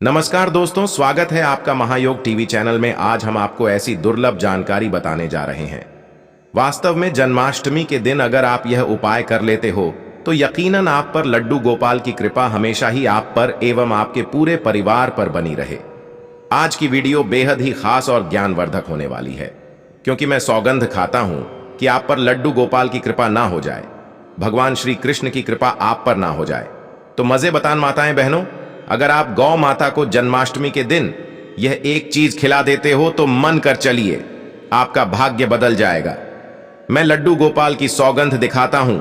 नमस्कार दोस्तों, स्वागत है आपका महायोग टीवी चैनल में। आज हम आपको ऐसी दुर्लभ जानकारी बताने जा रहे हैं। वास्तव में जन्माष्टमी के दिन अगर आप यह उपाय कर लेते हो तो यकीनन आप पर लड्डू गोपाल की कृपा हमेशा ही आप पर एवं आपके पूरे परिवार पर बनी रहे। आज की वीडियो बेहद ही खास और ज्ञानवर्धक होने वाली है, क्योंकि मैं सौगंध खाता हूं कि आप पर लड्डू गोपाल की कृपा ना हो जाए, भगवान श्री कृष्ण की कृपा आप पर ना हो जाए। तो मजे बतान माताएं बहनों, अगर आप गौ माता को जन्माष्टमी के दिन यह एक चीज खिला देते हो तो मन कर चलिए, आपका भाग्य बदल जाएगा। मैं लड्डू गोपाल की सौगंध दिखाता हूं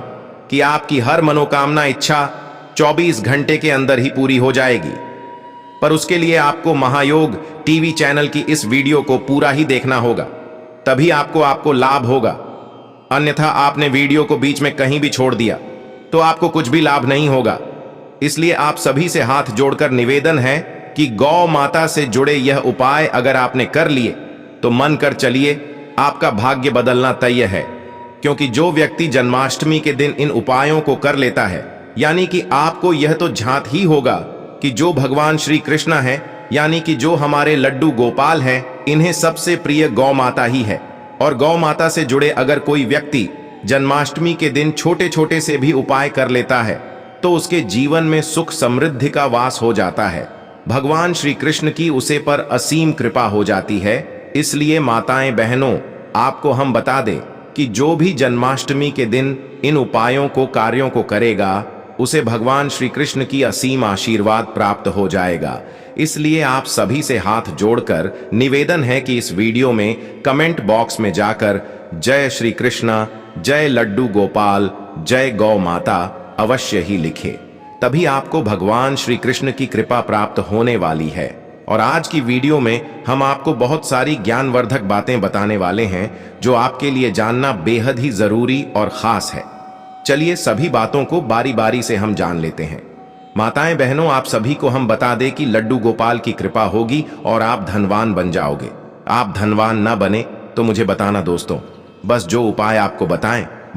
कि आपकी हर मनोकामना इच्छा 24 घंटे के अंदर ही पूरी हो जाएगी। पर उसके लिए आपको महायोग टीवी चैनल की इस वीडियो को पूरा ही देखना होगा, तभी आपको लाभ होगा। अन्यथा आपने वीडियो को बीच में कहीं भी छोड़ दिया तो आपको कुछ भी लाभ नहीं होगा। इसलिए आप सभी से हाथ जोड़कर निवेदन है कि गौ माता से जुड़े यह उपाय अगर आपने कर लिए तो मन कर चलिए, आपका भाग्य बदलना तय है। क्योंकि जो व्यक्ति जन्माष्टमी के दिन इन उपायों को कर लेता है, यानी कि आपको यह तो झांत ही होगा कि जो भगवान श्री कृष्ण है, यानी कि जो हमारे लड्डू गोपाल हैं, इन्हें सबसे प्रिय गौ माता ही है। और गौ माता से जुड़े अगर कोई व्यक्ति जन्माष्टमी के दिन छोटे छोटे से भी उपाय कर लेता है तो उसके जीवन में सुख समृद्धि का वास हो जाता है। भगवान श्री कृष्ण की उसे पर असीम कृपा हो जाती है। इसलिए माताएं बहनों, आपको हम बता दें कि जो भी जन्माष्टमी के दिन इन उपायों को कार्यों को करेगा उसे भगवान श्री कृष्ण की असीम आशीर्वाद प्राप्त हो जाएगा। इसलिए आप सभी से हाथ जोड़कर निवेदन है कि इस वीडियो में कमेंट बॉक्स में जाकर जय श्री कृष्ण, जय लड्डू गोपाल, जय गौ माता अवश्य ही लिखे, तभी आपको भगवान श्री कृष्ण की कृपा प्राप्त होने वाली है। और आज की वीडियो में हम आपको बहुत सारी ज्ञानवर्धक बातें बताने वाले हैं जो आपके लिए जानना बेहद ही जरूरी और खास है। चलिए सभी बातों को बारी बारी से हम जान लेते हैं। माताएं बहनों, आप सभी को हम बता दें कि लड्डू गोपाल की कृपा होगी और आप धनवान बन जाओगे। आप धनवान ना बने तो मुझे बताना दोस्तों, बस जो उपाय आपको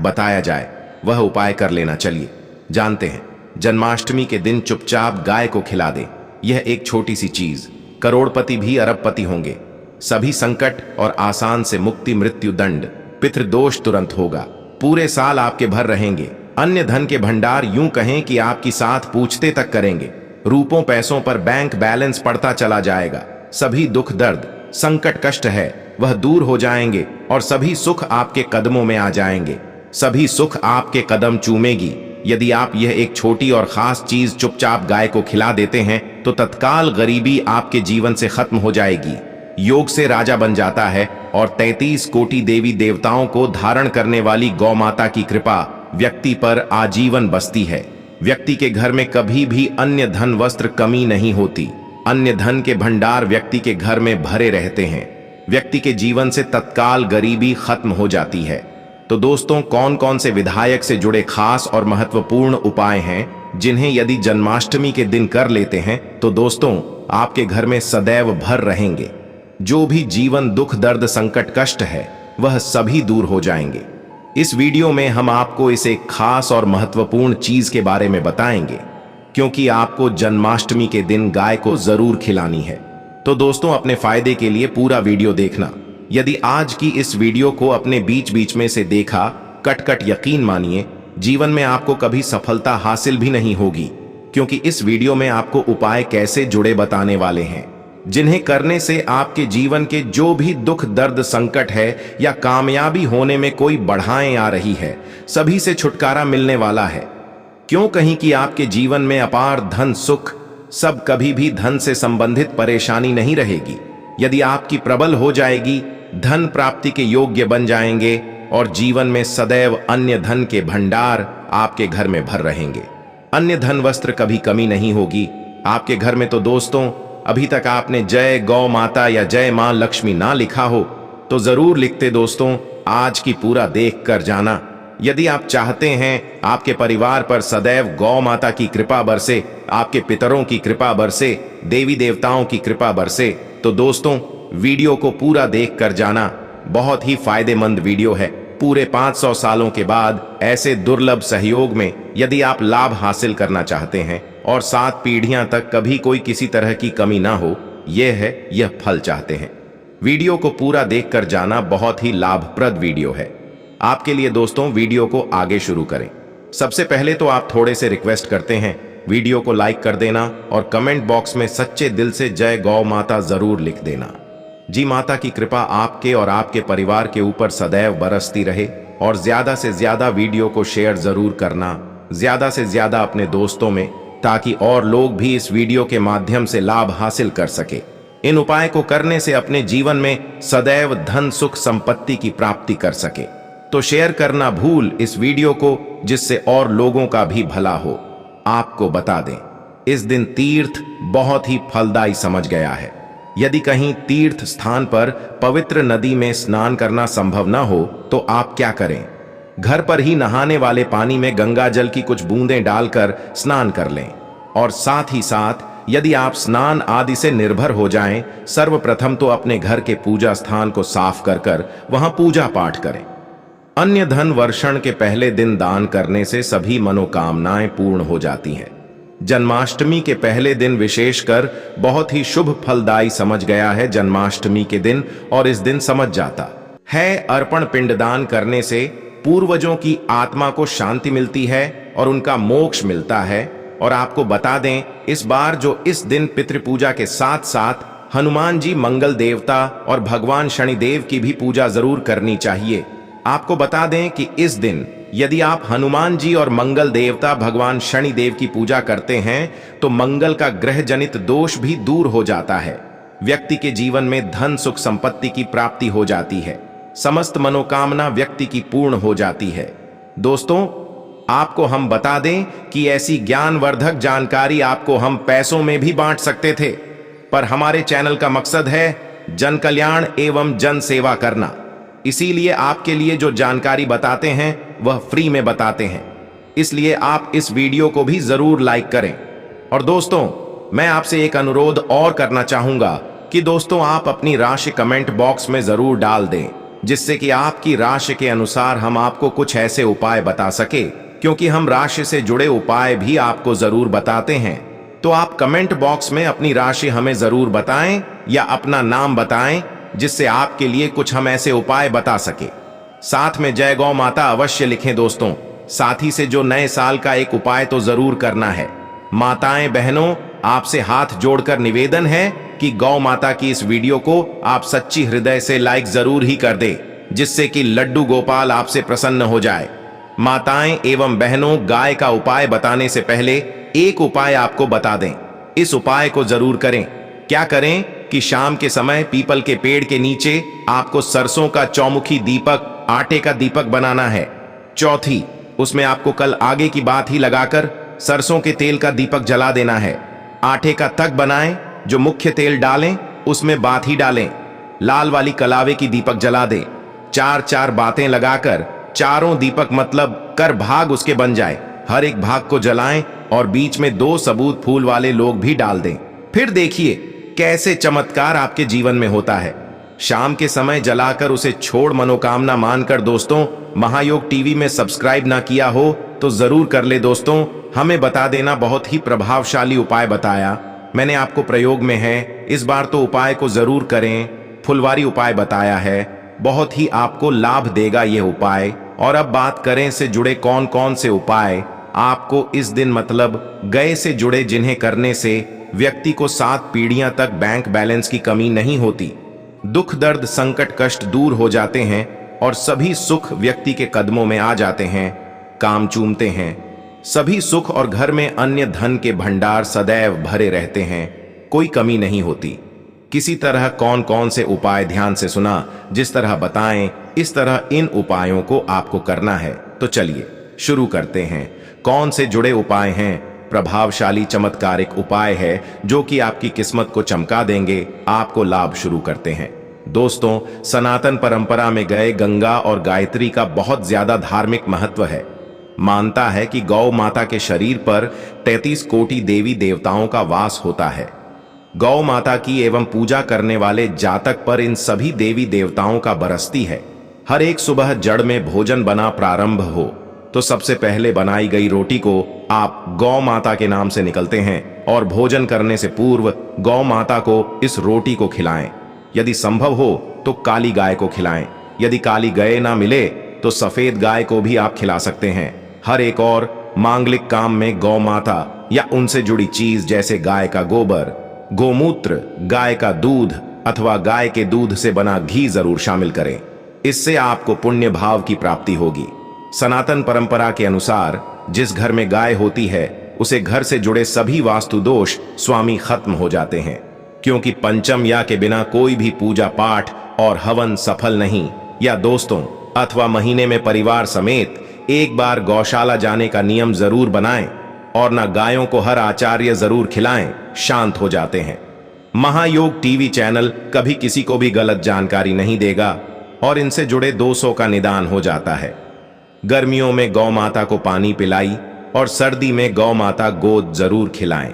बताया जाए वह उपाय कर लेना। चलिए जानते हैं। जन्माष्टमी के दिन चुपचाप गाय को खिला दे। यह एक छोटी सी चीज, करोड़पति भी अरबपति होंगे। सभी संकट और आसान से मुक्ति, मृत्यु दंड, पितृदोष तुरंत होगा। पूरे साल आपके भर रहेंगे। अन्य धन के भंडार यूं कहें कि आपकी साथ पूछते तक करेंगे। रूपों पैसों पर बैंक बैलेंस बढ़ता चला जाएगा। सभी दुख दर्द संकट कष्ट है वह दूर हो जाएंगे और सभी सुख आपके कदमों में आ जाएंगे। सभी सुख आपके कदम चूमेगी। यदि आप यह एक छोटी और खास चीज चुपचाप गाय को खिला देते हैं तो तत्काल गरीबी आपके जीवन से खत्म हो जाएगी। योग से राजा बन जाता है और 33 कोटि देवी देवताओं को धारण करने वाली गौ माता की कृपा व्यक्ति पर आजीवन बसती है। व्यक्ति के घर में कभी भी अन्य धन वस्त्र कमी नहीं होती। अन्य धन के भंडार व्यक्ति के घर में भरे रहते हैं। व्यक्ति के जीवन से तत्काल गरीबी खत्म हो जाती है। तो दोस्तों, कौन कौन से विधायक से जुड़े खास और महत्वपूर्ण उपाय हैं जिन्हें यदि जन्माष्टमी के दिन कर लेते हैं तो दोस्तों आपके घर में सदैव भर रहेंगे। जो भी जीवन दुख दर्द संकट कष्ट है वह सभी दूर हो जाएंगे। इस वीडियो में हम आपको इस एक खास और महत्वपूर्ण चीज के बारे में बताएंगे, क्योंकि आपको जन्माष्टमी के दिन गाय को जरूर खिलानी है। तो दोस्तों, अपने फायदे के लिए पूरा वीडियो देखना। यदि आज की इस वीडियो को अपने बीच बीच में से देखा, कट यकीन मानिए जीवन में आपको कभी सफलता हासिल भी नहीं होगी। क्योंकि इस वीडियो में आपको उपाय कैसे जुड़े बताने वाले हैं, जिन्हें करने से आपके जीवन के जो भी दुख दर्द संकट है या कामयाबी होने में कोई बढ़ाएं आ रही है, सभी से छुटकारा मिलने वाला है। क्यों कहीं कि आपके जीवन में अपार धन सुख सब, कभी भी धन से संबंधित परेशानी नहीं रहेगी। यदि आपकी प्रबल हो जाएगी, धन प्राप्ति के योग्य बन जाएंगे और जीवन में सदैव अन्य धन के भंडार आपके घर में भर रहेंगे। अन्य धन वस्त्र कभी कमी नहीं होगी आपके घर में। तो दोस्तों, अभी तक आपने जय गौ माता या जय मां लक्ष्मी ना लिखा हो तो जरूर लिखते दोस्तों, आज की पूरा देख कर जाना। यदि आप चाहते हैं आपके परिवार पर सदैव गौ माता की कृपा बरसे, आपके पितरों की कृपा बरसे, देवी देवताओं की कृपा बरसे, तो दोस्तों वीडियो को पूरा देख कर जाना। बहुत ही फायदेमंद वीडियो है। पूरे 500 सालों के बाद ऐसे दुर्लभ सहयोग में यदि आप लाभ हासिल करना चाहते हैं और 7 पीढ़ियां तक कभी कोई किसी तरह की कमी ना हो, यह फल चाहते हैं। वीडियो को पूरा देखकर जाना, बहुत ही लाभप्रद वीडियो है आपके लिए। दोस्तों, वीडियो को आगे शुरू करें सबसे पहले तो आप थोड़े से रिक्वेस्ट करते हैं, वीडियो को लाइक कर देना और कमेंट बॉक्स में सच्चे दिल से जय गौ माता जरूर लिख देना। जी माता की कृपा आपके और आपके परिवार के ऊपर सदैव बरसती रहे। और ज्यादा से ज्यादा वीडियो को शेयर जरूर करना, ज्यादा से ज्यादा अपने दोस्तों में, ताकि और लोग भी इस वीडियो के माध्यम से लाभ हासिल कर सके। इन उपाय को करने से अपने जीवन में सदैव धन सुख संपत्ति की प्राप्ति कर सके। तो शेयर करना भूल इस वीडियो को, जिससे और लोगों का भी भला हो। आपको बता दें, इस दिन तीर्थ बहुत ही फलदायी समझ गया है। यदि कहीं तीर्थ स्थान पर पवित्र नदी में स्नान करना संभव न हो तो आप क्या करें, घर पर ही नहाने वाले पानी में गंगा जल की कुछ बूंदें डालकर स्नान कर लें। और साथ ही साथ यदि आप स्नान आदि से निर्भर हो जाएं, सर्वप्रथम तो अपने घर के पूजा स्थान को साफ कर वहां पूजा पाठ करें। अन्य धन वर्षण के पहले दिन दान करने से सभी मनोकामनाएं पूर्ण हो जाती हैं। जन्माष्टमी के पहले दिन विशेषकर बहुत ही शुभ फलदायी समझ गया है जन्माष्टमी के दिन, और इस दिन समझ जाता है अर्पण पिंडदान करने से पूर्वजों की आत्मा को शांति मिलती है और उनका मोक्ष मिलता है। और आपको बता दें, इस बार जो इस दिन पितृपूजा के साथ साथ हनुमान जी मंगल देवता और भगवान शनिदेव की भी पूजा जरूर करनी चाहिए। आपको बता दें कि इस दिन यदि आप हनुमान जी और मंगल देवता भगवान शनिदेव की पूजा करते हैं तो मंगल का ग्रह जनित दोष भी दूर हो जाता है। व्यक्ति के जीवन में धन सुख संपत्ति की प्राप्ति हो जाती है, समस्त मनोकामना व्यक्ति की पूर्ण हो जाती है। दोस्तों, आपको हम बता दें कि ऐसी ज्ञानवर्धक जानकारी आपको हम पैसों में भी बांट सकते थे, पर हमारे चैनल का मकसद है जन कल्याण एवं जन सेवा करना। इसीलिए आपके लिए जो जानकारी बताते हैं वह फ्री में बताते हैं। इसलिए आप इस वीडियो को भी जरूर लाइक करें। और दोस्तों, मैं आपसे एक अनुरोध और करना चाहूंगा कि दोस्तों आप अपनी राशि कमेंट बॉक्स में जरूर डाल दें, जिससे कि आपकी राशि के अनुसार हम आपको कुछ ऐसे उपाय बता सके, क्योंकि हम राशि से जुड़े उपाय भी आपको जरूर बताते हैं। तो आप कमेंट बॉक्स में अपनी राशि हमें जरूर बताएं या अपना नाम बताएं, जिससे आपके लिए कुछ हम ऐसे उपाय बता सके। साथ में जय गौ माता अवश्य लिखें दोस्तों। साथ ही से जो नए साल का एक उपाय तो जरूर करना है। माताएं बहनों, आपसे हाथ जोड़कर निवेदन है कि गौ माता की इस वीडियो को आप सच्ची हृदय से लाइक जरूर ही कर दे, जिससे कि लड्डू गोपाल आपसे प्रसन्न हो जाए। माताएं एवं बहनों, गाय का उपाय बताने से पहले एक उपाय आपको बता दें। इस उपाय को जरूर करें। क्या करें कि शाम के समय पीपल के पेड़ के नीचे आपको सरसों का चौमुखी दीपक, आटे का दीपक बनाना है। चौथी, उसमें आपको कल आगे की बात ही लगाकर सरसों के तेल का दीपक जला देना है। आटे का तक बनाएं, जो मुख्य तेल डालें उसमें बात ही डालें। लाल वाली कलावे की दीपक जला दें। 4 बातें लगाकर चारों दीपक मतलब कर भाग उसके बन जाए। हर एक भाग को जलाएं और बीच में 2 सबूत फूल वाले लोग भी डाल दें। फिर देखिए कैसे चमत्कार आपके जीवन में होता है। शाम के समय जलाकर उसे छोड़ मनोकामना मानकर दोस्तों, महायोग टीवी में सब्सक्राइब ना किया हो तो जरूर कर ले दोस्तों। हमें बता देना, बहुत ही प्रभावशाली उपाय बताया मैंने आपको, प्रयोग में है। इस बार तो उपाय को जरूर करें। फुलवारी उपाय बताया है, बहुत ही आपको लाभ देगा यह उपाय। और अब बात करें से जुड़े कौन कौन से उपाय आपको इस दिन मतलब गए से जुड़े, जिन्हें करने से व्यक्ति को 7 पीढ़ियां तक बैंक बैलेंस की कमी नहीं होती, दुख दर्द संकट कष्ट दूर हो जाते हैं और सभी सुख व्यक्ति के कदमों में आ जाते हैं, काम चूमते हैं सभी सुख, और घर में अन्य धन के भंडार सदैव भरे रहते हैं, कोई कमी नहीं होती। किसी तरह कौन कौन से उपाय ध्यान से सुना, जिस तरह बताएं इस तरह इन उपायों को आपको करना है। तो चलिए शुरू करते हैं। कौन से जुड़े उपाय हैं? प्रभावशाली चमत्कारिक उपाय है जो कि आपकी किस्मत को चमका देंगे। आपको लाभ शुरू करते हैं। दोस्तों, सनातन परंपरा में गए गंगा और गायत्री का बहुत ज्यादा धार्मिक महत्व है। मानता है कि गौ माता के शरीर पर 33 कोटि देवी देवताओं का वास होता है। गौ माता की एवं पूजा करने वाले जातक पर इन सभी देवी देवताओं का बरसती है। हर एक सुबह जड़ में भोजन बना प्रारंभ हो तो सबसे पहले बनाई गई रोटी को आप गौ माता के नाम से निकलते हैं और भोजन करने से पूर्व गौ माता को इस रोटी को खिलाएं। यदि संभव हो तो काली गाय को खिलाएं। यदि काली गाय ना मिले तो सफेद गाय को भी आप खिला सकते हैं। हर एक और मांगलिक काम में गौ माता या उनसे जुड़ी चीज जैसे गाय का गोबर, गोमूत्र, गाय का दूध अथवा गाय के दूध से बना घी जरूर शामिल करें। इससे आपको पुण्य भाव की प्राप्ति होगी। सनातन परंपरा के अनुसार जिस घर में गाय होती है उसे घर से जुड़े सभी वास्तु दोष स्वामी खत्म हो जाते हैं, क्योंकि पंचम या के बिना कोई भी पूजा पाठ और हवन सफल नहीं। या दोस्तों अथवा महीने में परिवार समेत एक बार गौशाला जाने का नियम जरूर बनाएं और ना गायों को हर आचार्य जरूर खिलाएं, शांत हो जाते हैं। महायोग टीवी चैनल कभी किसी को भी गलत जानकारी नहीं देगा और इनसे जुड़े दोषों का निदान हो जाता है। गर्मियों में गौ माता को पानी पिलाई और सर्दी में गौ माता गोद जरूर खिलाएं।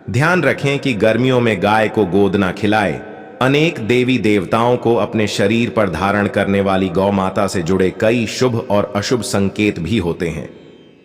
ध्यान रखें कि गर्मियों में गाय को गोद ना खिलाएं। अनेक देवी देवताओं को अपने शरीर पर धारण करने वाली गौ माता से जुड़े कई शुभ और अशुभ संकेत भी होते हैं।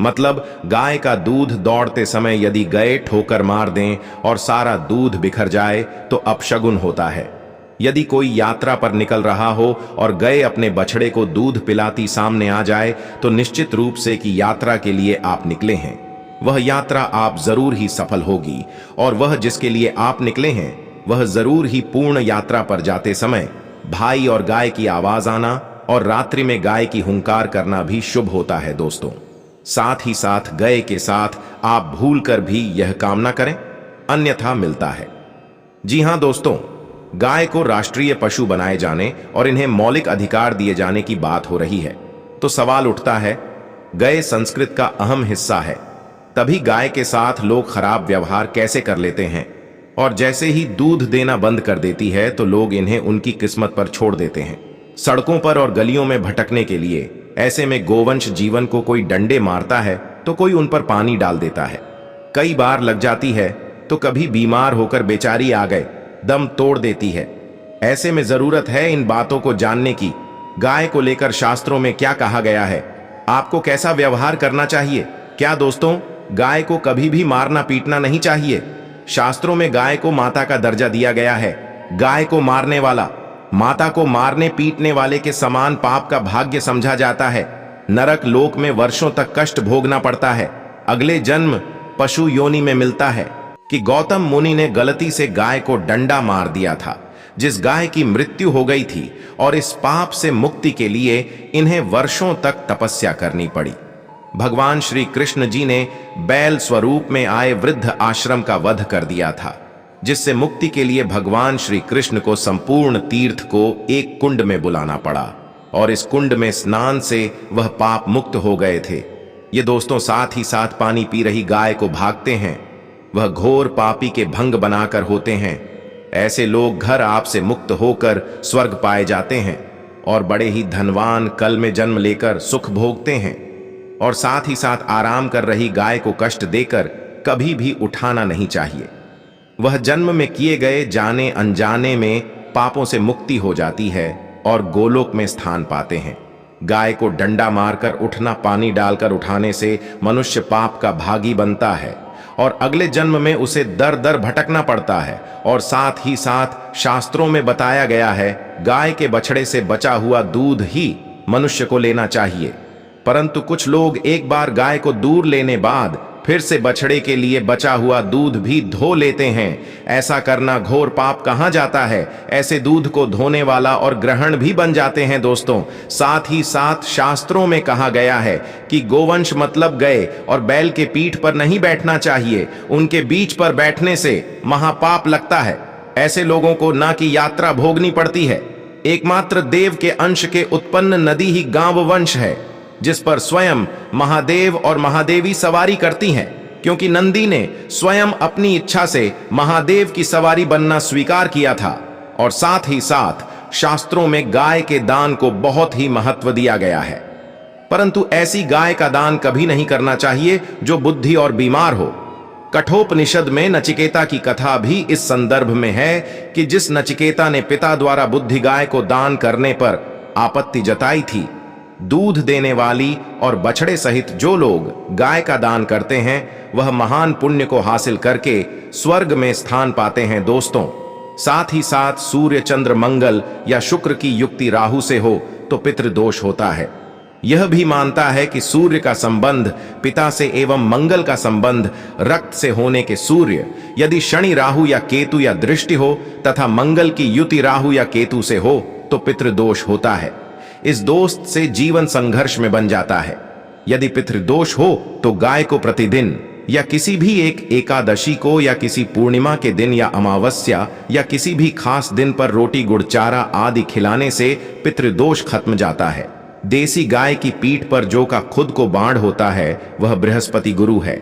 मतलब गाय का दूध दौड़ते समय यदि गए ठोकर मार दें और सारा दूध बिखर जाए तो अपशगुन होता है। यदि कोई यात्रा पर निकल रहा हो और गए अपने बछड़े को दूध पिलाती सामने आ जाए तो निश्चित रूप से कि यात्रा के लिए आप निकले हैं, वह यात्रा आप जरूर ही सफल होगी और वह जिसके लिए आप निकले हैं वह जरूर ही पूर्ण यात्रा पर जाते समय भाई और गाय की आवाज आना और रात्रि में गाय की हुंकार करना भी शुभ होता है दोस्तों। साथ ही साथ गए के साथ आप भूलकर भी यह काम ना करें, अन्यथा मिलता है। जी हां दोस्तों, गाय को राष्ट्रीय पशु बनाए जाने और इन्हें मौलिक अधिकार दिए जाने की बात हो रही है तो सवाल उठता है, गाय संस्कृत का अहम हिस्सा है, तभी गाय के साथ लोग खराब व्यवहार कैसे कर लेते हैं और जैसे ही दूध देना बंद कर देती है तो लोग इन्हें उनकी किस्मत पर छोड़ देते हैं, सड़कों पर और गलियों में भटकने के लिए। ऐसे में गोवंश जीवन को कोई डंडे मारता है तो कोई उन पर पानी डाल देता है, कई बार लग जाती है तो कभी बीमार होकर बेचारी आ गए दम तोड़ देती है। ऐसे में जरूरत है इन बातों को जानने की। गाय को लेकर शास्त्रों में क्या कहा गया है, आपको कैसा व्यवहार करना चाहिए। क्या दोस्तों, गाय को कभी भी मारना पीटना नहीं चाहिए। शास्त्रों में गाय को माता का दर्जा दिया गया है। गाय को मारने वाला माता को मारने पीटने वाले के समान पाप का भाग्य समझा जाता है। नरक लोक में वर्षों तक कष्ट भोगना पड़ता है। अगले जन्म पशु योनि में मिलता है। कि गौतम मुनि ने गलती से गाय को डंडा मार दिया था, जिस गाय की मृत्यु हो गई थी, और इस पाप से मुक्ति के लिए इन्हें वर्षों तक तपस्या करनी पड़ी। भगवान श्री कृष्ण जी ने बैल स्वरूप में आए वृद्ध आश्रम का वध कर दिया था, जिससे मुक्ति के लिए भगवान श्री कृष्ण को संपूर्ण तीर्थ को एक कुंड में बुलाना पड़ा और इस कुंड में स्नान से वह पाप मुक्त हो गए थे। ये दोस्तों साथ ही साथ पानी पी रही गाय को भागते हैं, वह घोर पापी के भंग बनाकर होते हैं। ऐसे लोग घर आप से मुक्त होकर स्वर्ग पाए जाते हैं और बड़े ही धनवान कल में जन्म लेकर सुख भोगते हैं। और साथ ही साथ आराम कर रही गाय को कष्ट देकर कभी भी उठाना नहीं चाहिए। वह जन्म में किए गए जाने अनजाने में पापों से मुक्ति हो जाती है और गोलोक में स्थान पाते हैं। गाय को डंडा मारकर उठना, पानी डालकर उठाने से मनुष्य पाप का भागी बनता है और अगले जन्म में उसे दर दर भटकना पड़ता है। और साथ ही साथ शास्त्रों में बताया गया है गाय के बछड़े से बचा हुआ दूध ही मनुष्य को लेना चाहिए। परंतु कुछ लोग एक बार गाय को दूर लेने बाद फिर से बछड़े के लिए बचा हुआ दूध भी धो लेते हैं। ऐसा करना घोर पाप कहा जाता है। ऐसे दूध को धोने वाला और ग्रहण भी बन जाते हैं दोस्तों। साथ ही साथ शास्त्रों में कहा गया है कि गोवंश मतलब गए और बैल के पीठ पर नहीं बैठना चाहिए, उनके बीच पर बैठने से महापाप लगता है। ऐसे लोगों को ना कि यात्रा भोगनी पड़ती है। एकमात्र देव के अंश के उत्पन्न नदी ही गांव वंश है, जिस पर स्वयं महादेव और महादेवी सवारी करती हैं, क्योंकि नंदी ने स्वयं अपनी इच्छा से महादेव की सवारी बनना स्वीकार किया था। और साथ ही साथ शास्त्रों में गाय के दान को बहुत ही महत्व दिया गया है। परंतु ऐसी गाय का दान कभी नहीं करना चाहिए जो बुद्धि और बीमार हो। कठोपनिषद में नचिकेता की कथा भी इस संदर्भ में है कि जिस नचिकेता ने पिता द्वारा बुद्धि गाय को दान करने पर आपत्ति जताई थी, दूध देने वाली और बछड़े सहित जो लोग गाय का दान करते हैं वह महान पुण्य को हासिल करके स्वर्ग में स्थान पाते हैं दोस्तों। साथ ही साथ सूर्य, चंद्र, मंगल या शुक्र की युक्ति राहु से हो तो पितृदोष होता है। यह भी मानता है कि सूर्य का संबंध पिता से एवं मंगल का संबंध रक्त से होने के सूर्य यदि शनि, राहु या केतु या दृष्टि हो तथा मंगल की युति राहु या केतु से हो तो पितृदोष होता है। इस दोस्त से जीवन संघर्ष में बन जाता है। यदि पितृदोष हो तो गाय को प्रतिदिन या किसी भी एक एकादशी को या किसी पूर्णिमा के दिन या अमावस्या या किसी भी खास दिन पर रोटी, गुड़, चारा आदि खिलाने से पितृदोष खत्म जाता है। देसी गाय की पीठ पर जो का खुद को बाण होता है वह बृहस्पति गुरु है।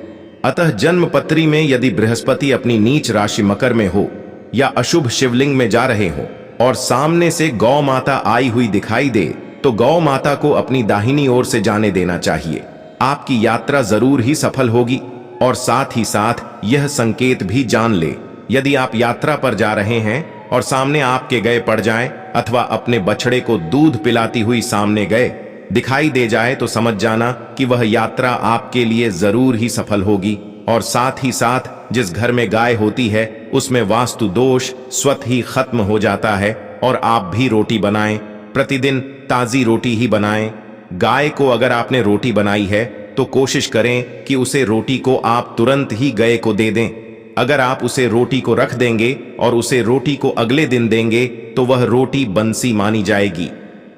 अतः जन्म पत्री में यदि बृहस्पति अपनी नीच राशि मकर में हो या अशुभ शिवलिंग में जा रहे हो और सामने से गौ माता आई हुई दिखाई दे तो गौ माता को अपनी दाहिनी ओर से जाने देना चाहिए। आपकी यात्रा जरूर ही सफल होगी। और साथ ही साथ यह संकेत भी जान ले, यदि आप यात्रा पर जा रहे हैं और सामने आपके गए पड़ जाएं अथवा अपने बछड़े को दूध पिलाती हुई सामने गए दिखाई दे जाए तो समझ जाना कि वह यात्रा आपके लिए जरूर ही सफल होगी। और साथ ही साथ जिस घर में गाय होती है उसमें वास्तु दोष स्वतः ही खत्म हो जाता है। और आप भी रोटी बनाएं, प्रतिदिन ताजी रोटी ही बनाएं। गाय को अगर आपने रोटी बनाई है तो कोशिश करें कि उसे रोटी को आप तुरंत ही गाय को दे दें। अगर आप उसे रोटी को रख देंगे और उसे रोटी को अगले दिन देंगे तो वह रोटी बंसी मानी जाएगी।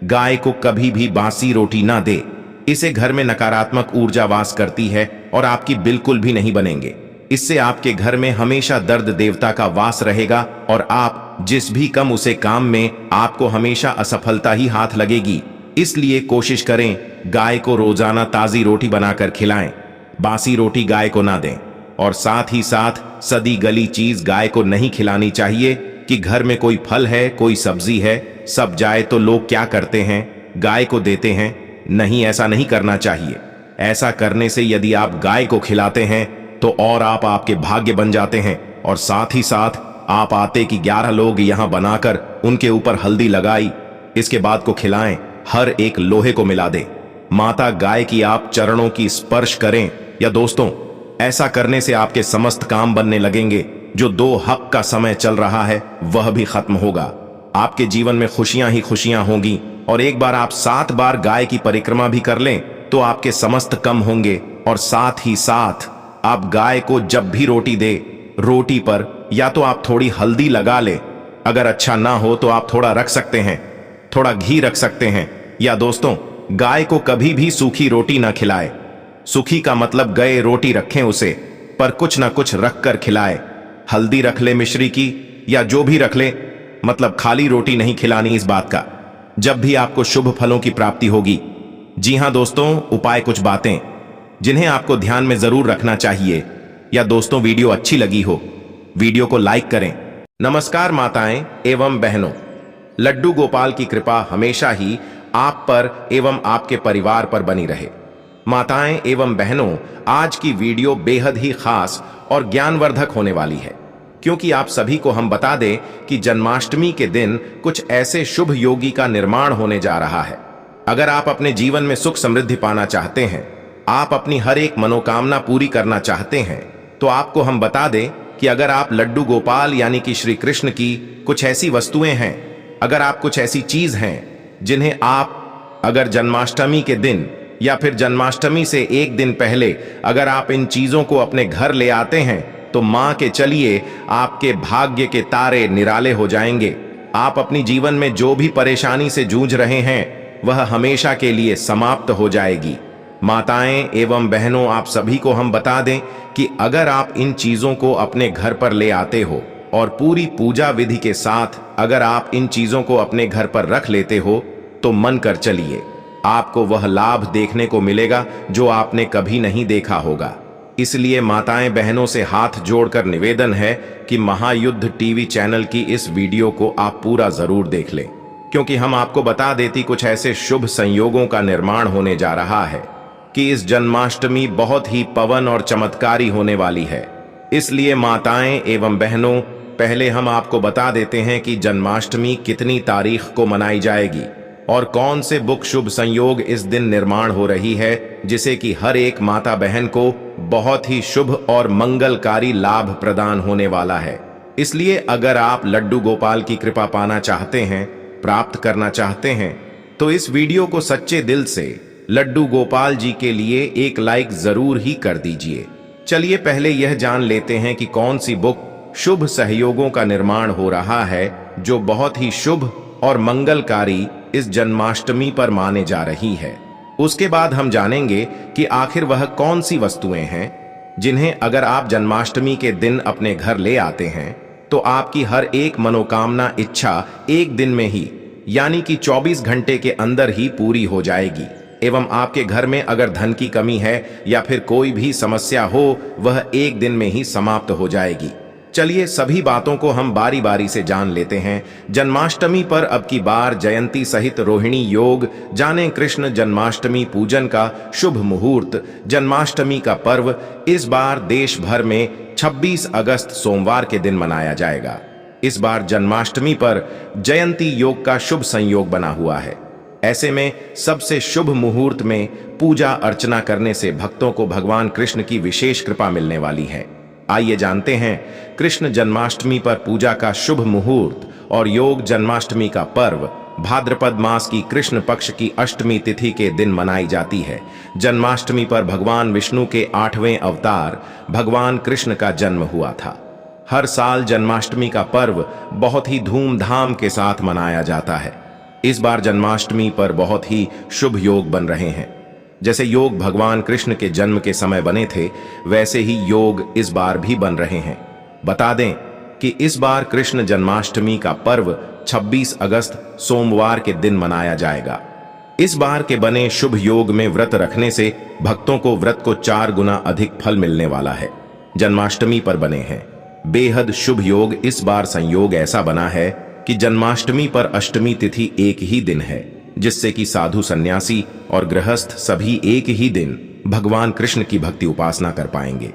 गाय को कभी भी बासी रोटी ना दे, इसे घर में नकारात्मक ऊर्जा वास करती है और आपकी बिल्कुल भी नहीं बनेंगे। इससे आपके घर में हमेशा दर्द देवता का वास रहेगा और आप जिस भी कम उसे काम में आपको हमेशा असफलता ही हाथ लगेगी। इसलिए कोशिश करें गाय को रोजाना ताजी रोटी बनाकर खिलाएं, बासी रोटी गाय को ना दें। और साथ ही साथ सदी गली चीज गाय को नहीं खिलानी चाहिए कि घर में कोई फल है, कोई सब्जी है, सब जाए तो लोग क्या करते हैं, गाय को देते हैं। नहीं, ऐसा नहीं करना चाहिए। ऐसा करने से यदि आप गाय को खिलाते हैं तो और आप आपके भाग्य बन जाते हैं। और साथ ही साथ आप आते कि 11 लोग यहां बनाकर उनके ऊपर हल्दी लगाई, इसके बाद को खिलाएं, हर एक लोहे को मिला दे। माता गाय की आप चरणों की स्पर्श करें। या दोस्तों, ऐसा करने से आपके समस्त काम बनने लगेंगे। जो 2 हक का समय चल रहा है वह भी खत्म होगा। आपके जीवन में खुशियां ही खुशियां होंगी। और एक बार आप 7 बार गाय की परिक्रमा भी कर लें तो आपके समस्त कम होंगे। और साथ ही साथ आप गाय को जब भी रोटी दे, रोटी पर या तो आप थोड़ी हल्दी लगा ले, अगर अच्छा ना हो तो आप थोड़ा रख सकते हैं, थोड़ा घी रख सकते हैं। या दोस्तों, गाय को कभी भी सूखी रोटी ना खिलाए। सूखी का मतलब गए रोटी रखें उसे, पर कुछ ना कुछ रख कर खिलाए। हल्दी रख ले मिश्री की या जो भी रख ले, मतलब खाली रोटी नहीं खिलानी। इस बात का जब भी आपको शुभ फलों की प्राप्ति होगी। जी हां दोस्तों, उपाय कुछ बातें जिन्हें आपको ध्यान में जरूर रखना चाहिए। या दोस्तों, वीडियो अच्छी लगी हो वीडियो को लाइक करें। नमस्कार माताएं एवं बहनों, लड्डू गोपाल की कृपा हमेशा ही आप पर एवं आपके परिवार पर बनी रहे। माताएं एवं बहनों, आज की वीडियो बेहद ही खास और ज्ञानवर्धक होने वाली है, क्योंकि आप सभी को हम बता दें कि जन्माष्टमी के दिन कुछ ऐसे शुभ योगी का निर्माण होने जा रहा है। अगर आप अपने जीवन में सुख समृद्धि पाना चाहते हैं, आप अपनी हर एक मनोकामना पूरी करना चाहते हैं, तो आपको हम बता दें कि अगर आप लड्डू गोपाल यानी कि श्री कृष्ण की कुछ ऐसी वस्तुएं हैं, अगर आप कुछ ऐसी चीज हैं जिन्हें आप अगर जन्माष्टमी के दिन या फिर जन्माष्टमी से एक दिन पहले अगर आप इन चीजों को अपने घर ले आते हैं तो मां के चलिए आपके भाग्य के तारे निराले हो जाएंगे। आप अपनी जीवन में जो भी परेशानी से जूझ रहे हैं वह हमेशा के लिए समाप्त हो जाएगी। माताएं एवं बहनों, आप सभी को हम बता दें कि अगर आप इन चीजों को अपने घर पर ले आते हो और पूरी पूजा विधि के साथ अगर आप इन चीजों को अपने घर पर रख लेते हो तो मन कर चलिए, आपको वह लाभ देखने को मिलेगा जो आपने कभी नहीं देखा होगा। इसलिए माताएं बहनों से हाथ जोड़कर निवेदन है कि महायुद्ध टीवी चैनल की इस वीडियो को आप पूरा जरूर देख लें, क्योंकि हम आपको बता देती कुछ ऐसे शुभ संयोगों का निर्माण होने जा रहा है कि इस जन्माष्टमी बहुत ही पवन और चमत्कारी होने वाली है। इसलिए माताएं एवं बहनों, पहले हम आपको बता देते हैं कि जन्माष्टमी कितनी तारीख को मनाई जाएगी। और कौन से बुक शुभ संयोग इस दिन निर्माण हो रही है, जिसे कि हर एक माता बहन को बहुत ही शुभ और मंगलकारी लाभ प्रदान होने वाला है। इसलिए अगर आप लड्डू गोपाल की कृपा पाना चाहते हैं, प्राप्त करना चाहते हैं, तो इस वीडियो को सच्चे दिल से लड्डू गोपाल जी के लिए एक लाइक जरूर ही कर दीजिए। चलिए पहले यह जान लेते हैं कि कौन सी बुक शुभ सहयोगों का निर्माण हो रहा है, जो बहुत ही शुभ और मंगलकारी इस जन्माष्टमी पर माने जा रही है। उसके बाद हम जानेंगे कि आखिर वह कौन सी वस्तुएं हैं जिन्हें अगर आप जन्माष्टमी के दिन अपने घर ले आते हैं तो आपकी हर एक मनोकामना इच्छा एक दिन में ही यानी कि 24 घंटे के अंदर ही पूरी हो जाएगी, एवं आपके घर में अगर धन की कमी है या फिर कोई भी समस्या हो वह एक दिन में ही समाप्त हो जाएगी। चलिए सभी बातों को हम बारी बारी से जान लेते हैं। जन्माष्टमी पर अब की बार जयंती सहित रोहिणी योग, जाने कृष्ण जन्माष्टमी पूजन का शुभ मुहूर्त। जन्माष्टमी का पर्व इस बार देश भर में 26 अगस्त सोमवार के दिन मनाया जाएगा। इस बार जन्माष्टमी पर जयंती योग का शुभ संयोग बना हुआ है। ऐसे में सबसे शुभ मुहूर्त में पूजा अर्चना करने से भक्तों को भगवान कृष्ण की विशेष कृपा मिलने वाली है। आइए जानते हैं कृष्ण जन्माष्टमी पर पूजा का शुभ मुहूर्त और योग। जन्माष्टमी का पर्व भाद्रपद मास की कृष्ण पक्ष की अष्टमी तिथि के दिन मनाई जाती है। जन्माष्टमी पर भगवान विष्णु के 8वें अवतार भगवान कृष्ण का जन्म हुआ था। हर साल जन्माष्टमी का पर्व बहुत ही धूमधाम के साथ मनाया जाता है। इस बार जन्माष्टमी पर बहुत ही शुभ योग बन रहे हैं। जैसे योग भगवान कृष्ण के जन्म के समय बने थे, वैसे ही योग इस बार भी बन रहे हैं। बता दें कि इस बार कृष्ण जन्माष्टमी का पर्व 26 अगस्त सोमवार के दिन मनाया जाएगा। इस बार के बने शुभ योग में व्रत रखने से भक्तों को व्रत को 4 गुना अधिक फल मिलने वाला है। जन्माष्टमी पर बने हैं बेहद शुभ योग। इस बार संयोग ऐसा बना है कि जन्माष्टमी पर अष्टमी तिथि एक ही दिन है, जिससे कि साधु सन्यासी और गृहस्थ सभी एक ही दिन भगवान कृष्ण की भक्ति उपासना कर पाएंगे।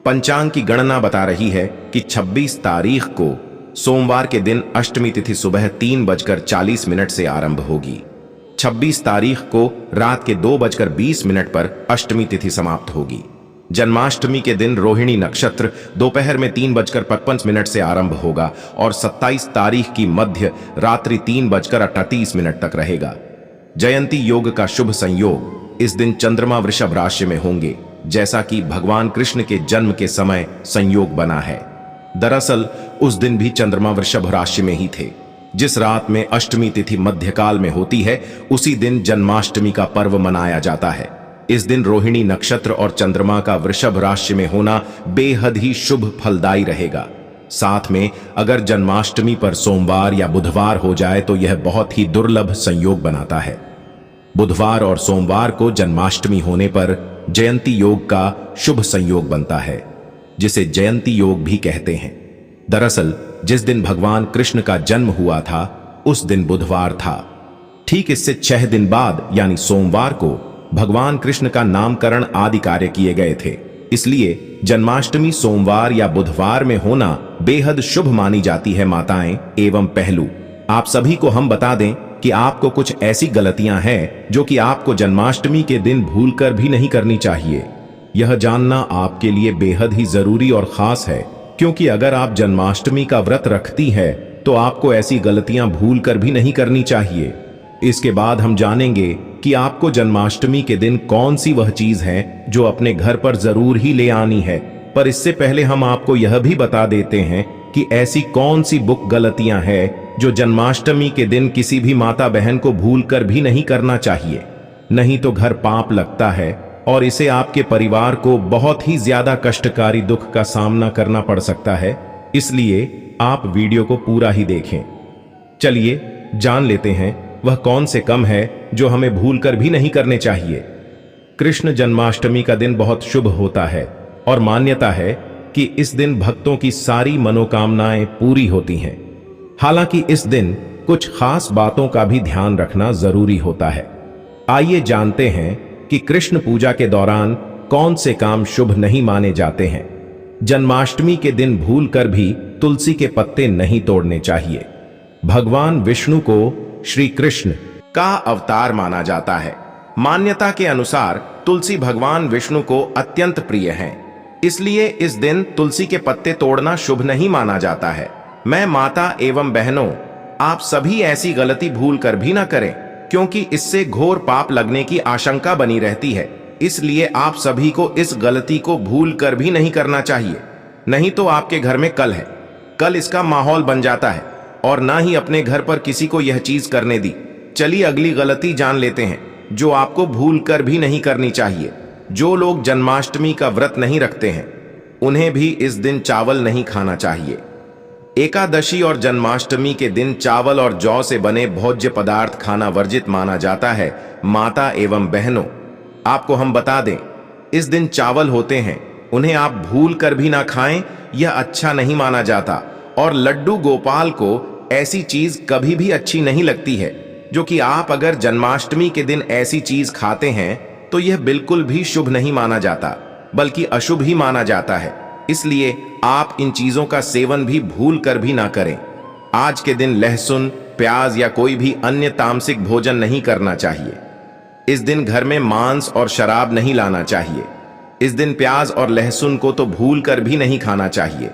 पंचांग की गणना बता रही है कि 26 तारीख को सोमवार के दिन अष्टमी तिथि सुबह 3:40 से आरंभ होगी। 26 तारीख को रात के 2:20 पर अष्टमी तिथि समाप्त होगी। जन्माष्टमी के दिन रोहिणी नक्षत्र दोपहर में 3:55 से आरंभ होगा और 27 तारीख की मध्य रात्रि 3:38 तक रहेगा। जयंती योग का शुभ संयोग इस दिन चंद्रमा वृषभ राशि में होंगे, जैसा कि भगवान कृष्ण के जन्म के समय संयोग बना है। दरअसल उस दिन भी चंद्रमा वृषभ राशि में ही थे। जिस रात में अष्टमी तिथि मध्यकाल में होती है, उसी दिन जन्माष्टमी का पर्व मनाया जाता है। इस दिन रोहिणी नक्षत्र और चंद्रमा का वृषभ राशि में होना बेहद ही शुभ फलदायी रहेगा। साथ में अगर जन्माष्टमी पर सोमवार या बुधवार हो जाए तो यह बहुत ही दुर्लभ संयोग बनाता है। बुधवार और सोमवार को जन्माष्टमी होने पर जयंती योग का शुभ संयोग बनता है, जिसे जयंती योग भी कहते हैं। दरअसल जिस दिन भगवान कृष्ण का जन्म हुआ था उस दिन बुधवार था। ठीक इससे 6 दिन बाद यानी सोमवार को भगवान कृष्ण का नामकरण आदि कार्य किए गए थे। इसलिए जन्माष्टमी सोमवार या बुधवार में होना बेहद शुभ मानी जाती है माताएं एवं पहलू। आप सभी को हम बता दें कि आपको कुछ ऐसी गलतियां हैं जो कि आपको जन्माष्टमी के दिन भूलकर भी नहीं करनी चाहिए। यह जानना आपके लिए बेहद ही जरूरी और खास है, क्योंकि अगर आप जन्माष्टमी का व्रत रखती है तो आपको ऐसी गलतियां भूलकर भी नहीं करनी चाहिए। इसके बाद हम जानेंगे कि आपको जन्माष्टमी के दिन कौन सी वह चीज है जो अपने घर पर जरूर ही ले आनी है। पर इससे पहले हम आपको यह भी बता देते हैं कि ऐसी कौन सी बुक गलतियां हैं जो जन्माष्टमी के दिन किसी भी माता बहन को भूलकर भी नहीं करना चाहिए, नहीं तो घर पाप लगता है और इसे आपके परिवार को बहुत ही ज्यादा कष्टकारी दुख का सामना करना पड़ सकता है। इसलिए आप वीडियो को पूरा ही देखें। चलिए जान लेते हैं वह कौन से काम है जो हमें भूलकर भी नहीं करने चाहिए। कृष्ण जन्माष्टमी का दिन बहुत शुभ होता है और मान्यता है कि इस दिन भक्तों की सारी मनोकामनाएं पूरी होती हैं। हालांकि इस दिन कुछ खास बातों का भी ध्यान रखना जरूरी होता है। आइए जानते हैं कि कृष्ण पूजा के दौरान कौन से काम शुभ नहीं माने जाते हैं। जन्माष्टमी के दिन भूलकर भी तुलसी के पत्ते नहीं तोड़ने चाहिए। भगवान विष्णु को श्री कृष्ण का अवतार माना जाता है। मान्यता के अनुसार तुलसी भगवान विष्णु को अत्यंत प्रिय है, इसलिए इस दिन तुलसी के पत्ते तोड़ना शुभ नहीं माना जाता है। मैं माता एवं बहनों, आप सभी ऐसी गलती भूल कर भी ना करें, क्योंकि इससे घोर पाप लगने की आशंका बनी रहती है। इसलिए आप सभी को इस गलती को भूल कर भी नहीं करना चाहिए, नहीं तो आपके घर में कल इसका माहौल बन जाता है और ना ही अपने घर पर किसी को यह चीज करने दी। चलिए अगली गलती जान लेते हैं, जो आपको भूल कर भी नहीं करनी चाहिए। जो लोग जन्माष्टमी का व्रत नहीं रखते हैं, उन्हें भी इस दिन चावल नहीं खाना चाहिए। एकादशी और जन्माष्टमी के दिन चावल और जौ से बने भोज्य पदार्थ खाना वर्जित माना जाता है। माता एवं बहनों, आपको हम बता दें, इस दिन चावल होते हैं, उन्हें आप भूल कर भी ना खाएं, यह अच्छा नहीं माना जाता। और लड्डू गोपाल को ऐसी चीज कभी भी अच्छी नहीं लगती है, जो कि आप अगर जन्माष्टमी के दिन ऐसी चीज खाते हैं तो यह बिल्कुल भी शुभ नहीं माना जाता, बल्कि अशुभ ही माना जाता है। इसलिए आप इन चीजों का सेवन भी भूल कर भी ना करें। आज के दिन लहसुन, प्याज या कोई भी अन्य तामसिक भोजन नहीं करना चाहिए। इस दिन घर में मांस और शराब नहीं लाना चाहिए। इस दिन प्याज और लहसुन को तो भूल कर भी नहीं खाना चाहिए,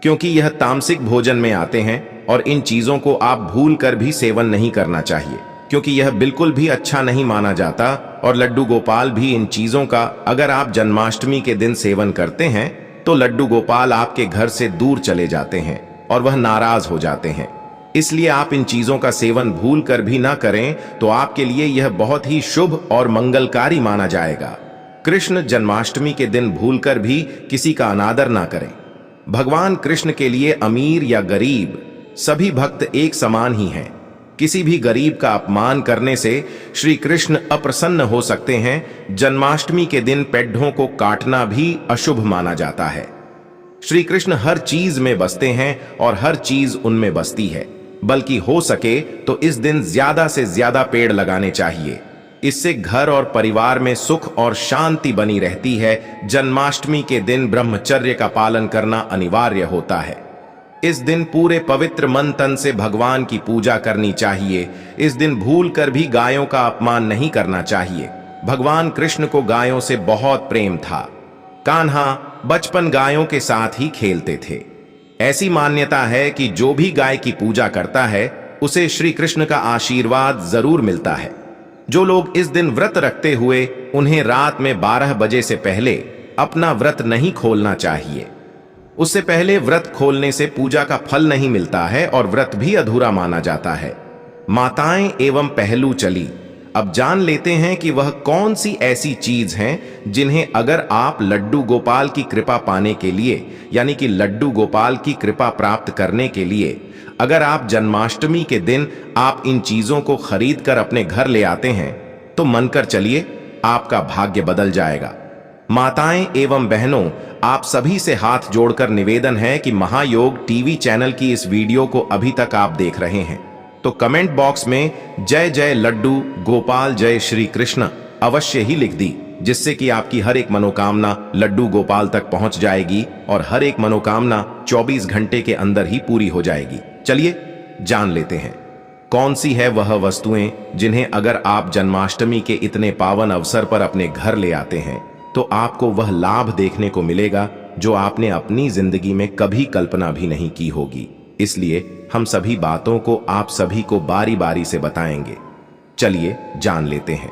क्योंकि यह तामसिक भोजन में आते हैं और इन चीजों को आप भूल कर भी सेवन नहीं करना चाहिए, क्योंकि यह बिल्कुल भी अच्छा नहीं माना जाता। और लड्डू गोपाल भी इन चीजों का अगर आप जन्माष्टमी के दिन सेवन करते हैं तो लड्डू गोपाल आपके घर से दूर चले जाते हैं और वह नाराज हो जाते हैं। इसलिए आप इन चीजों का सेवन भूल कर भी ना करें तो आपके लिए यह बहुत ही शुभ और मंगलकारी माना जाएगा। कृष्ण जन्माष्टमी के दिन भूलकर भी किसी का अनादर ना करें। भगवान कृष्ण के लिए अमीर या गरीब सभी भक्त एक समान ही हैं। किसी भी गरीब का अपमान करने से श्री कृष्ण अप्रसन्न हो सकते हैं। जन्माष्टमी के दिन पेड्ढों को काटना भी अशुभ माना जाता है। श्री कृष्ण हर चीज में बसते हैं और हर चीज उनमें बसती है, बल्कि हो सके तो इस दिन ज्यादा से ज्यादा पेड़ लगाने चाहिए। इससे घर और परिवार में सुख और शांति बनी रहती है। जन्माष्टमी के दिन ब्रह्मचर्य का पालन करना अनिवार्य होता है। इस दिन पूरे पवित्र मन तन से भगवान की पूजा करनी चाहिए। इस दिन भूल कर भी गायों का अपमान नहीं करना चाहिए। भगवान कृष्ण को गायों से बहुत प्रेम था। कान्हा बचपन गायों के साथ ही खेलते थे। ऐसी मान्यता है कि जो भी गाय की पूजा करता है उसे श्री कृष्ण का आशीर्वाद जरूर मिलता है। जो लोग इस दिन व्रत रखते हुए उन्हें रात में 12 बजे से पहले अपना व्रत नहीं खोलना चाहिए। उससे पहले व्रत खोलने से पूजा का फल नहीं मिलता है और व्रत भी अधूरा माना जाता है। माताएं एवं पहलू चली, अब जान लेते हैं कि वह कौन सी ऐसी चीज हैं जिन्हें अगर आप लड्डू गोपाल की कृपा पाने के लिए, यानी कि लड्डू गोपाल की कृपा प्राप्त करने के लिए, अगर आप जन्माष्टमी के दिन आप इन चीजों को खरीद कर अपने घर ले आते हैं तो मानकर चलिए आपका भाग्य बदल जाएगा। माताएं एवं बहनों, आप सभी से हाथ जोड़कर निवेदन है कि महायोग टीवी चैनल की इस वीडियो को अभी तक आप देख रहे हैं तो कमेंट बॉक्स में जय जय लड्डू गोपाल जय श्री कृष्ण अवश्य ही लिख दी, जिससे कि आपकी हर एक मनोकामना लड्डू गोपाल तक पहुंच जाएगी और हर एक मनोकामना 24 घंटे के अंदर ही पूरी हो जाएगी। चलिए जान लेते हैं कौन सी है वह वस्तुएं जिन्हें अगर आप जन्माष्टमी के इतने पावन अवसर पर अपने घर ले आते हैं तो आपको वह लाभ देखने को मिलेगा जो आपने अपनी जिंदगी में कभी कल्पना भी नहीं की होगी। इसलिए हम सभी बातों को आप सभी को बारी बारी से बताएंगे। चलिए जान लेते हैं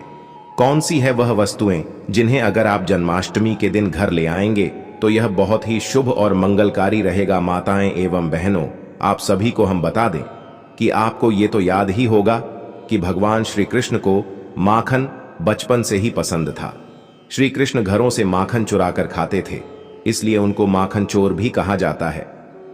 कौन सी है वह वस्तुएं जिन्हें अगर आप जन्माष्टमी के दिन घर ले आएंगे तो यह बहुत ही शुभ और मंगलकारी रहेगा। माताएं एवं बहनों, आप सभी को हम बता दें कि आपको ये तो याद ही होगा कि भगवान श्री कृष्ण को माखन बचपन से ही पसंद था। श्री कृष्ण घरों से माखन चुराकर खाते थे, इसलिए उनको माखन चोर भी कहा जाता है।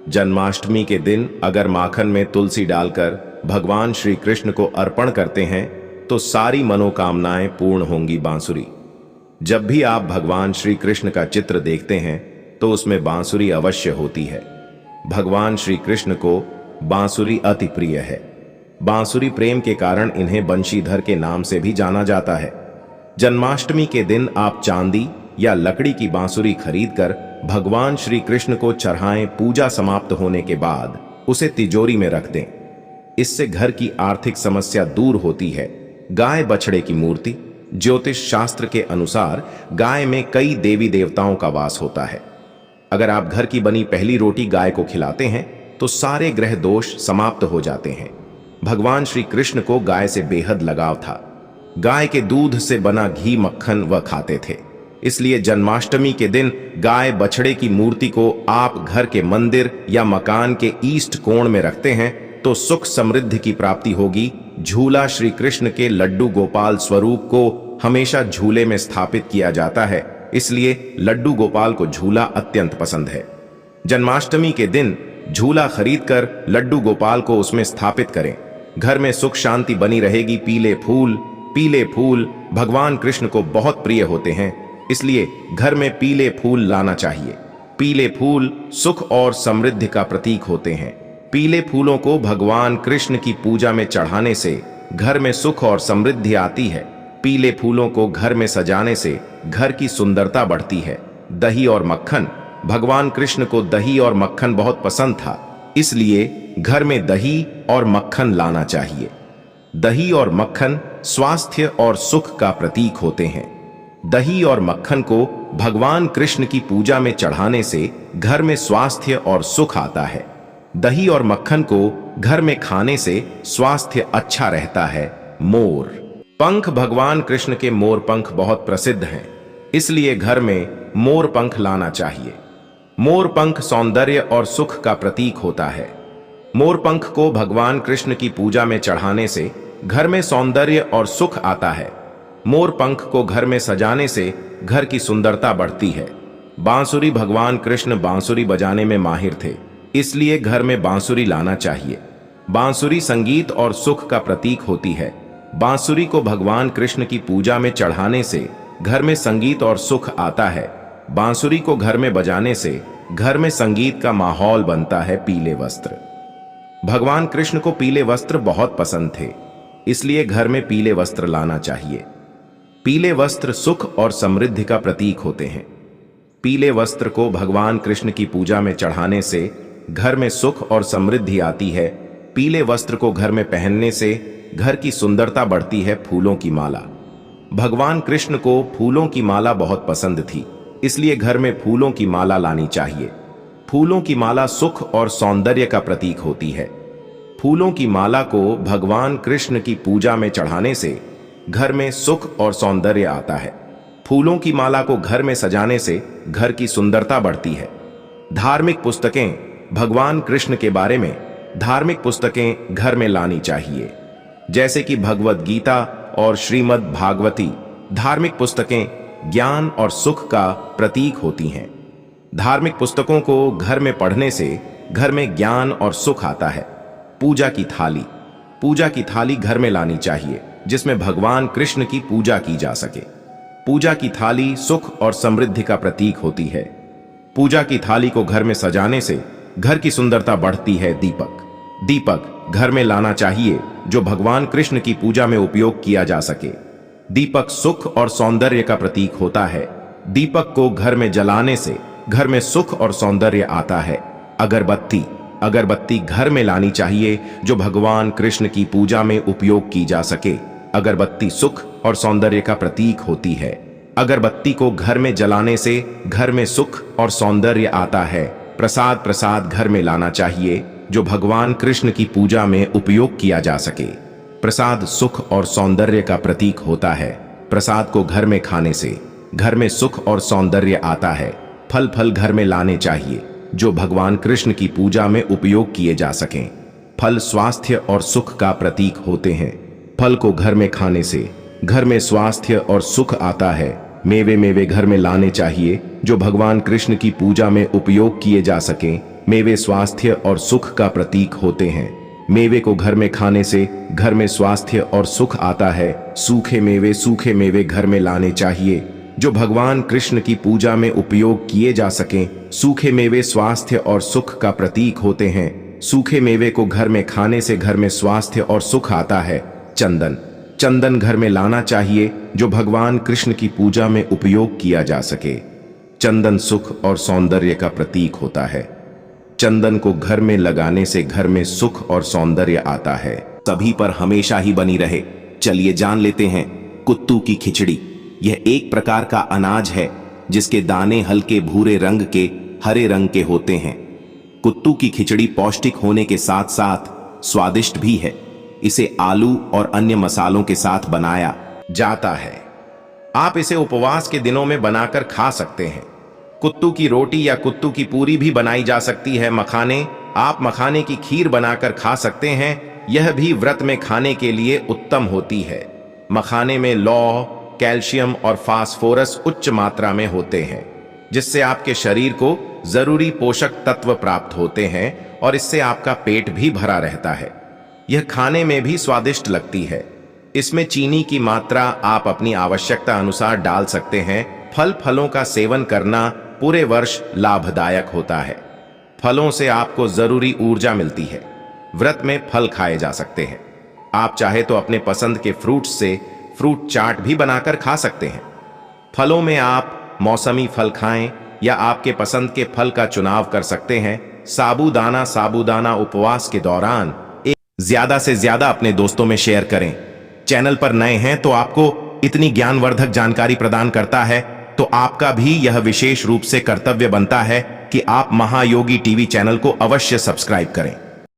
जन्माष्टमी के दिन अगर माखन में तुलसी डालकर भगवान श्री कृष्ण को अर्पण करते हैं तो सारी मनोकामनाएं पूर्ण होंगी। बांसुरी, जब भी आप भगवान श्री कृष्ण का चित्र देखते हैं तो उसमें बांसुरी अवश्य होती है। भगवान श्री कृष्ण को बांसुरी अति प्रिय है। बांसुरी प्रेम के कारण इन्हें बंशीधर के नाम से भी जाना जाता है। जन्माष्टमी के दिन आप चांदी या लकड़ी की बांसुरी खरीदकर भगवान श्री कृष्ण को चढ़ाएं। पूजा समाप्त होने के बाद उसे तिजोरी में रख दें। इससे घर की आर्थिक समस्या दूर होती है। गाय बछड़े की मूर्ति। ज्योतिष शास्त्र के अनुसार गाय में कई देवी देवताओं का वास होता है। अगर आप घर की बनी पहली रोटी गाय को खिलाते हैं तो सारे ग्रह दोष समाप्त हो जाते हैं। भगवान श्री कृष्ण को गाय से बेहद लगाव था। गाय के दूध से बना घी मक्खन वह खाते थे। इसलिए जन्माष्टमी के दिन गाय बछड़े की मूर्ति को आप घर के मंदिर या मकान के ईस्ट कोण में रखते हैं तो सुख समृद्धि की प्राप्ति होगी। झूला श्री कृष्ण के लड्डू गोपाल स्वरूप को हमेशा झूले में स्थापित किया जाता है, इसलिए लड्डू गोपाल को झूला अत्यंत पसंद है। जन्माष्टमी के दिन झूला खरीदकर लड्डू गोपाल को उसमें स्थापित करें। घर में सुख शांति बनी रहेगी। पीले फूल भगवान कृष्ण को बहुत प्रिय होते हैं, इसलिए घर में पीले फूल लाना चाहिए। पीले फूल सुख और समृद्धि का प्रतीक होते हैं। पीले फूलों को भगवान कृष्ण की पूजा में चढ़ाने से घर में सुख और समृद्धि आती है। पीले फूलों को घर में सजाने से घर की सुंदरता बढ़ती है। दही और मक्खन, भगवान कृष्ण को दही और मक्खन बहुत पसंद था, इसलिए घर में दही और मक्खन लाना चाहिए। दही और मक्खन स्वास्थ्य और सुख का प्रतीक होते हैं। दही और मक्खन को भगवान कृष्ण की पूजा में चढ़ाने से घर में स्वास्थ्य और सुख आता है। दही और मक्खन को घर में खाने से स्वास्थ्य अच्छा रहता है। मोर पंख, भगवान कृष्ण के मोर पंख बहुत प्रसिद्ध हैं, इसलिए घर में मोर पंख लाना चाहिए। मोर पंख सौंदर्य और सुख का प्रतीक होता है। मोर पंख को भगवान कृष्ण की पूजा में चढ़ाने से घर में सौंदर्य और सुख आता है। मोर पंख को घर में सजाने से घर की सुंदरता बढ़ती है। बांसुरी, भगवान कृष्ण बांसुरी बजाने में माहिर थे, इसलिए घर में बांसुरी लाना चाहिए। बांसुरी संगीत और सुख का प्रतीक होती है। बांसुरी को भगवान कृष्ण की पूजा में चढ़ाने से घर में संगीत और सुख आता है। बांसुरी को घर में बजाने से घर में संगीत का माहौल बनता है। पीले वस्त्र, भगवान कृष्ण को पीले वस्त्र बहुत पसंद थे, इसलिए घर में पीले वस्त्र लाना चाहिए। पीले वस्त्र सुख और समृद्धि का प्रतीक होते हैं। पीले वस्त्र को भगवान कृष्ण की पूजा में चढ़ाने से घर में सुख और समृद्धि आती है। पीले वस्त्र को घर में पहनने से घर की सुंदरता बढ़ती है। फूलों की माला, भगवान कृष्ण को फूलों की माला बहुत पसंद थी, इसलिए घर में फूलों की माला लानी चाहिए। फूलों की माला सुख और सौंदर्य का प्रतीक होती है। फूलों की माला को भगवान कृष्ण की पूजा में चढ़ाने से घर में सुख और सौंदर्य आता है। फूलों की माला को घर में सजाने से घर की सुंदरता बढ़ती है। धार्मिक पुस्तकें, भगवान कृष्ण के बारे में धार्मिक पुस्तकें घर में लानी चाहिए, जैसे कि भगवद गीता और श्रीमद् भागवती। धार्मिक पुस्तकें ज्ञान और सुख का प्रतीक होती हैं। धार्मिक पुस्तकों को घर में पढ़ने से घर में ज्ञान और सुख आता है। पूजा की थाली, पूजा की थाली घर में लानी चाहिए, जिसमें भगवान कृष्ण की पूजा की जा सके। पूजा की थाली सुख और समृद्धि का प्रतीक होती है। पूजा की थाली को घर में सजाने से घर की सुंदरता बढ़ती है। दीपक घर में लाना चाहिए, जो भगवान कृष्ण की पूजा में उपयोग किया जा सके। दीपक सुख और सौंदर्य का प्रतीक होता है। दीपक को घर में जलाने से घर में सुख और सौंदर्य आता है। अगरबत्ती घर में लानी चाहिए, जो भगवान कृष्ण की पूजा में उपयोग की जा सके। अगरबत्ती सुख और सौंदर्य का प्रतीक होती है। अगरबत्ती को घर में जलाने से घर में सुख और सौंदर्य आता है। प्रसाद घर में लाना चाहिए, जो भगवान कृष्ण की पूजा में उपयोग किया जा सके। प्रसाद सुख और सौंदर्य का प्रतीक होता है। प्रसाद को घर में खाने से घर में सुख और सौंदर्य आता है। फल घर में लाने चाहिए, जो भगवान कृष्ण की पूजा में उपयोग किए जा सकें। फल स्वास्थ्य और सुख का प्रतीक होते हैं। फल को घर में खाने से घर में स्वास्थ्य और सुख आता है। मेवे घर में लाने चाहिए, जो भगवान कृष्ण की पूजा में उपयोग किए जा सकें। मेवे स्वास्थ्य और सुख का प्रतीक होते हैं। मेवे को घर में खाने से घर में स्वास्थ्य और सुख आता है। सूखे मेवे घर में लाने चाहिए, जो भगवान कृष्ण की पूजा में उपयोग किए जा सकें। सूखे मेवे स्वास्थ्य और सुख का प्रतीक होते हैं। सूखे मेवे को घर में खाने से घर में स्वास्थ्य और सुख आता है। चंदन घर में लाना चाहिए, जो भगवान कृष्ण की पूजा में उपयोग किया जा सके। चंदन सुख और सौंदर्य का प्रतीक होता है। चंदन को घर में लगाने से घर में सुख और सौंदर्य आता है। सभी पर हमेशा ही बनी रहे। चलिए जान लेते हैं कुत्तू की खिचड़ी। यह एक प्रकार का अनाज है जिसके दाने हल्के भूरे रंग के हरे रंग के होते हैं। कुत्तू की खिचड़ी पौष्टिक होने के साथ साथ स्वादिष्ट भी है। इसे आलू और अन्य मसालों के साथ बनाया जाता है। आप इसे उपवास के दिनों में बनाकर खा सकते हैं। कुत्तू की रोटी या कुत्तू की पूरी भी बनाई जा सकती है। मखाने, आप मखाने की खीर बनाकर खा सकते हैं। यह भी व्रत में खाने के लिए उत्तम होती है। मखाने में लौह, कैल्शियम और फास्फोरस उच्च मात्रा में होते हैं, जिससे आपके शरीर को जरूरी पोषक तत्व प्राप्त होते हैं और इससे आपका पेट भी भरा रहता है। यह खाने में भी स्वादिष्ट लगती है। इसमें चीनी की मात्रा आप अपनी आवश्यकता अनुसार डाल सकते हैं। फलों का सेवन करना पूरे वर्ष लाभदायक होता है। फलों से आपको जरूरी ऊर्जा मिलती है। व्रत में फल खाए जा सकते हैं। आप चाहे तो अपने पसंद के फ्रूट्स से फ्रूट चाट भी बनाकर खा सकते हैं। फलों में आप मौसमी फल खाएं या आपके पसंद के फल का चुनाव कर सकते हैं। साबूदाना उपवास के दौरान ज्यादा से ज्यादा अपने दोस्तों में शेयर करें। चैनल पर नए हैं तो आपको इतनी ज्ञानवर्धक जानकारी प्रदान करता है, तो आपका भी यह विशेष रूप से कर्तव्य बनता है कि आप महायोगी टीवी चैनल को अवश्य सब्सक्राइब करें।